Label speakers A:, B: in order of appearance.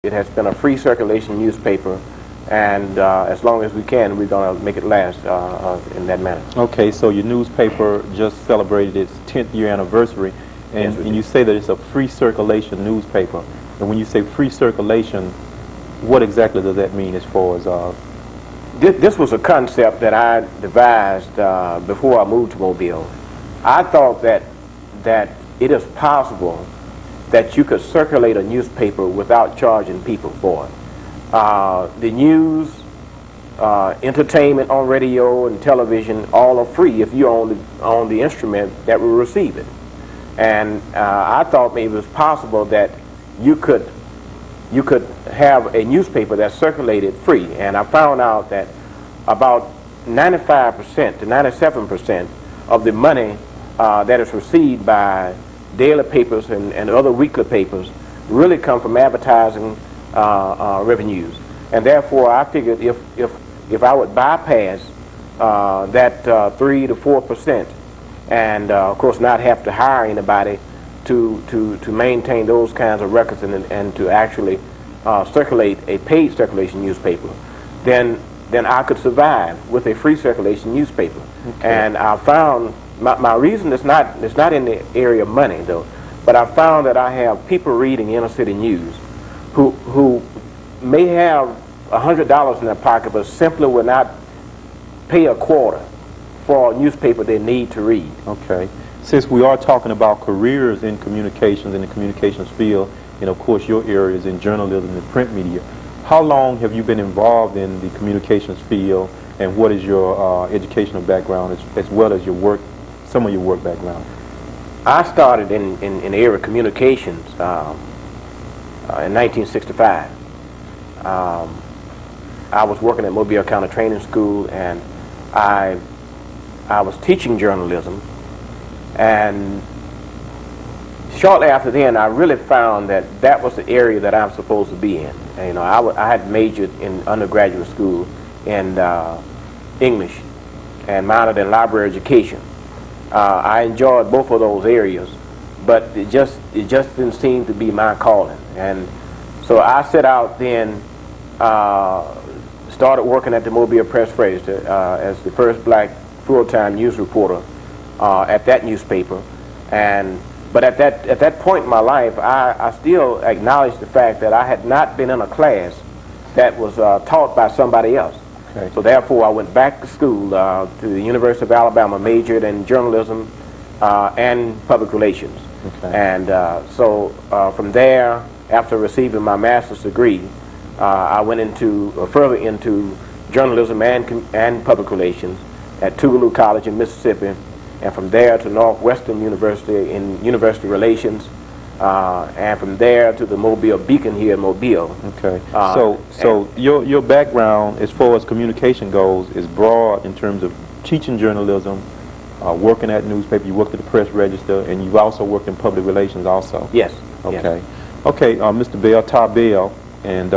A: It has been a free circulation newspaper, and as long as we can, we're going to make it last in that manner.
B: Okay, so your newspaper just celebrated its 10th year anniversary, and,
A: Yes,
B: and you say that it's a free circulation newspaper. And when you say free circulation, what exactly does that mean as far as...
A: This was a concept that I devised before I moved to Mobile. I thought that it is possible that you could circulate a newspaper without charging people for it. The news, entertainment on radio and television, all are free if you own the instrument that will receive it. And I thought maybe it was possible that you could have a newspaper that circulated free. And I found out that about 95% to 97% of the money that is received by daily papers and other weekly papers really come from advertising revenues. And therefore I figured if I would bypass that 3 to 4% and of course not have to hire anybody to maintain those kinds of records and to actually circulate a paid circulation newspaper, then I could survive with a free circulation newspaper. Okay. And I found my reason is not in the area of money though, but I found that I have people reading inner city news who may have $100 in their pocket but simply will not pay a quarter for a newspaper they need to read.
B: Okay. Since we are talking about careers in communications, in the communications field, and of course your area is in journalism and print media, how long have you been involved in the communications field, and what is your educational background as well as your work, some of your work background?
A: I started in the area of communications in 1965. I was working at Mobile County Training School, and I was teaching journalism. And shortly after then, I really found that was the area that I'm supposed to be in. And, you know, I had majored in undergraduate school in English and minored in library education. I enjoyed both of those areas, but it just didn't seem to be my calling. And so I set out then, started working at the Mobile Press Register as the first black full-time news reporter at that newspaper. But at that point in my life, I still acknowledged the fact that I had not been in a class that was taught by somebody else. Okay. So therefore, I went back to school to the University of Alabama, majored in journalism and public relations. Okay. And so from there, after receiving my master's degree, I went further into journalism and public relations at Tougaloo College in Mississippi, and from there to Northwestern University in university relations, and from there to the Mobile Beacon here in Mobile.
B: Okay. So your background as far as communication goes is broad in terms of teaching journalism, working at newspaper, you worked at the Press Register, and you've also worked in public relations also.
A: Yes.
B: Okay.
A: Yes.
B: Okay, Mr. Bell, Ty Bell, and